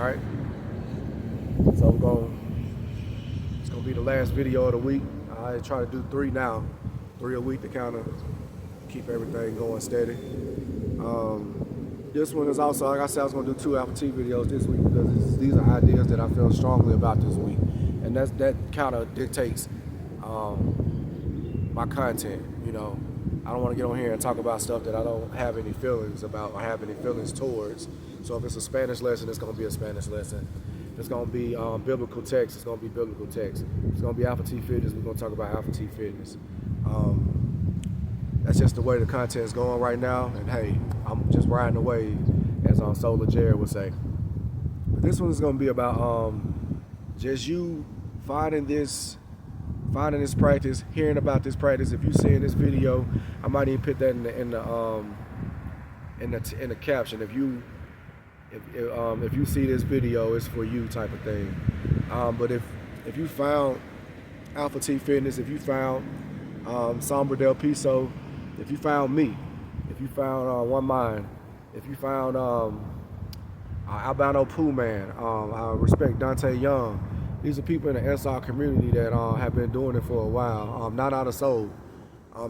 Alright? So it's gonna be the last video of the week. I try to do 3 now. 3 a week to kind of keep everything going steady. This one is also, like I said, I was gonna do 2 Apple TV videos this week because these are ideas that I feel strongly about this week. And that kind of dictates my content, you know. I don't want to get on here and talk about stuff that I don't have any feelings about or have any feelings towards. So if it's a Spanish lesson, it's going to be a Spanish lesson. If it's going to be biblical text, it's going to be biblical text. If it's going to be Alpha T Fitness, we're going to talk about Alpha T Fitness. That's just the way the content is going right now. And hey, I'm just riding the wave, as Solar Jared would say. But this one is going to be about just you finding this practice, hearing about this practice. If you see in this video, I might even put that in the caption. If you see this video, it's for you type of thing. But if you found Alpha T Fitness, if you found Sombra Del Piso, if you found me, if you found One Mind, if you found Albino Pooh Man, I respect Dante Young. These are people in the SR community that have been doing it for a while. Not Out of Soul.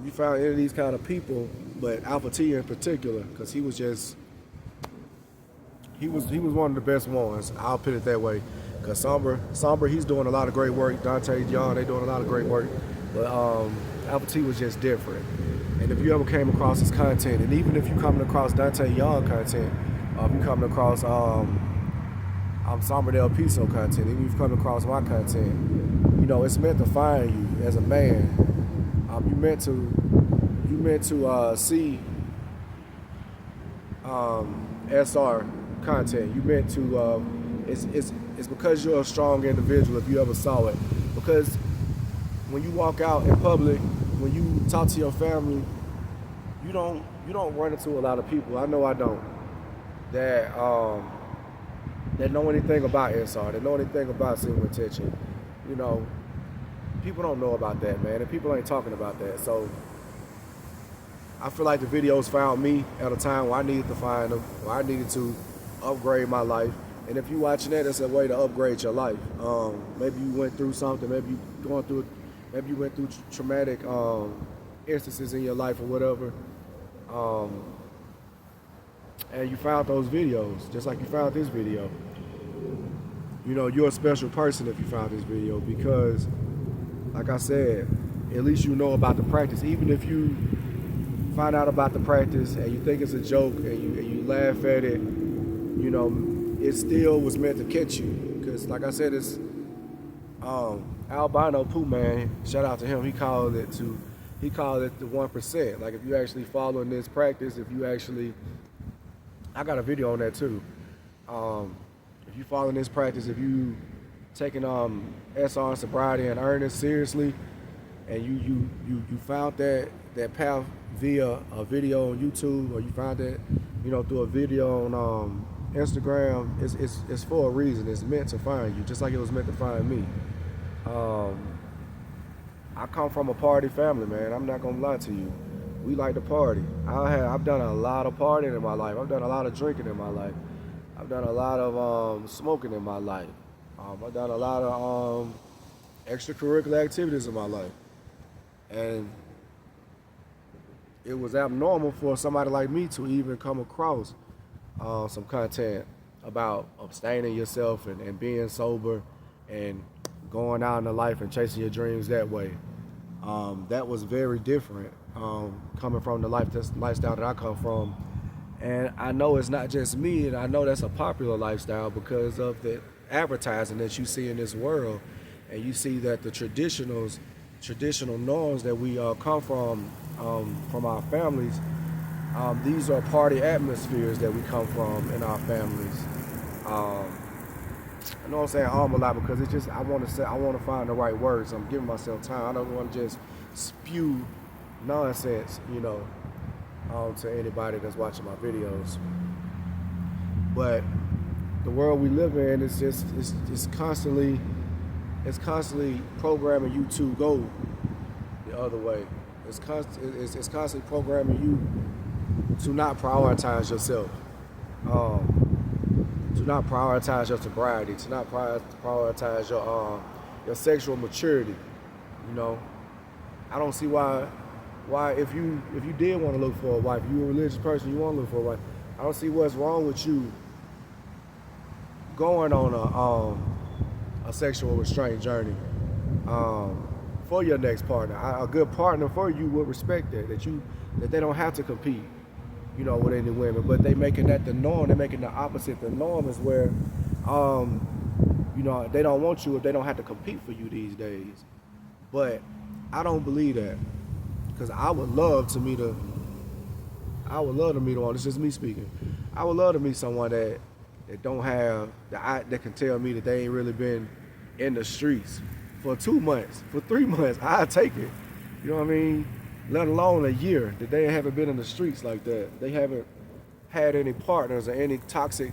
You found any of these kind of people, but Alpha T in particular, because he was one of the best ones. I'll put it that way. Because Sombra, he's doing a lot of great work. Dante Young, they doing a lot of great work. But Alpha T was just different. And if you ever came across his content, and even if you coming across Dante Young content, if you coming across Sombra Del Piso content, even if you come across my content, you know, it's meant to find you as a man. You meant to see SR content. You meant to it's because you're a strong individual if you ever saw it. Because when you walk out in public, when you talk to your family, you don't run into a lot of people. I know I don't. That know anything about SR, that know anything about Single Intention. You know, people don't know about that, man, and people ain't talking about that. So I feel like the videos found me at a time where I needed to find them, where I needed to upgrade my life. And if you're watching that, it's a way to upgrade your life. Maybe you went through something, maybe you went through traumatic instances in your life or whatever. And you found those videos, just like you found this video. You know, you're a special person if you found this video because, like I said, at least you know about the practice. Even if you find out about the practice and you think it's a joke and you laugh at it, you know, it still was meant to catch you. Because, like I said, it's Albino Pooh Man. Shout out to him. He called it the 1%. Like if you actually following this practice, I got a video on that too. If you following this practice, if you taking SR and sobriety and earnest seriously, and you found that path via a video on YouTube, or you found that, you know, through a video on Instagram, it's for a reason. It's meant to find you, just like it was meant to find me. I come from a party family, man. I'm not gonna lie to you. We like to party. I've done a lot of partying in my life. I've done a lot of drinking in my life. I've done a lot of smoking in my life. I've done a lot of extracurricular activities in my life. And it was abnormal for somebody like me to even come across some content about abstaining yourself and being sober and going out into life and chasing your dreams that way. That was very different coming from the lifestyle that I come from. And I know it's not just me, and I know that's a popular lifestyle because of the advertising that you see in this world. And you see that the traditional norms that we come from our families, these are party atmospheres that we come from in our families. I know I'm saying a lot because it's just I want to find the right words. I'm giving myself time. I don't want to just spew nonsense, you know, to anybody that's watching my videos. But the world we live in is just it's constantly programming you to go the other way. It's constantly programming you to not prioritize yourself, to to not prioritize your sobriety, to not prioritize your sexual maturity. You know, I don't see why if you did want to look for a wife, you a religious person, you want to look for a wife, I don't see what's wrong with you going on a sexual restraint journey for your next partner. A good partner for you would respect that they don't have to compete, you know, with any women, but they making that the norm. They're making the opposite the norm, is where you know, they don't want you if they don't have to compete for you these days. But I don't believe that, because I would love to meet one. This is me speaking. I would love to meet someone that don't have that can tell me that they ain't really been in the streets for 2 months, for 3 months. I'd take it. You know what I mean? Let alone a year that they haven't been in the streets like that. They haven't had any partners or any toxic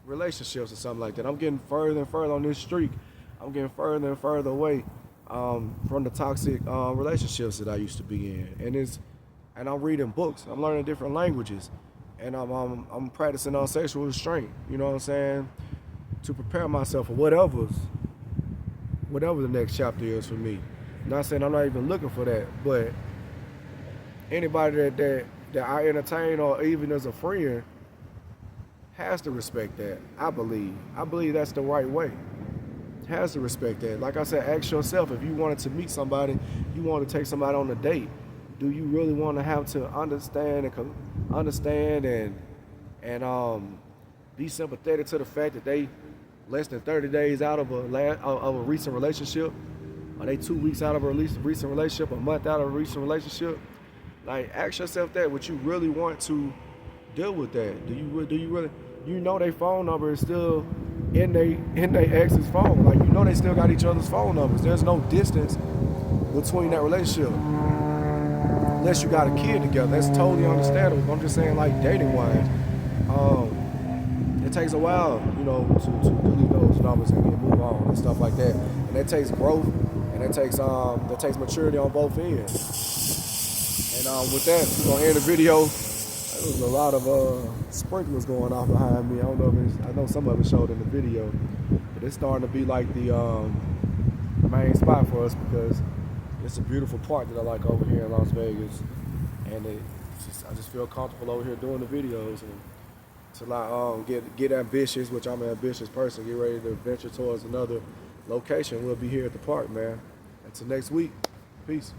relationships or something like that. I'm getting further and further on this streak. I'm getting further and further away from the toxic relationships that I used to be in. And I'm reading books. I'm learning different languages, and I'm practicing on sexual restraint. You know what I'm saying? To prepare myself for whatever the next chapter is for me. Not saying I'm not even looking for that, but anybody that I entertain or even as a friend has to respect that. I believe that's the right way. Has to respect that. Like I said, ask yourself, if you wanted to meet somebody, you want to take somebody on a date, do you really want to have to understand and be sympathetic to the fact that they less than 30 days out of a recent relationship? Are they 2 weeks out of a recent relationship, a month out of a recent relationship? Like, ask yourself that. Would you really want to deal with that? Do you really? You know their phone number is still in their ex's phone. Like, you know they still got each other's phone numbers. There's no distance between that relationship. Unless you got a kid together, that's totally understandable. I'm just saying, like, dating wise, it takes a while, you know, to delete those numbers and move on and stuff like that. And that takes growth, and that takes maturity on both ends. And with that, we're gonna end the video. There was a lot of sprinklers going off behind me. I don't know I know some of it showed in the video, but it's starting to be like the main spot for us, because it's a beautiful park that I like over here in Las Vegas, and I just feel comfortable over here doing the videos. And till I get ambitious, which I'm an ambitious person, get ready to venture towards another location, we'll be here at the park, man. Until next week, peace.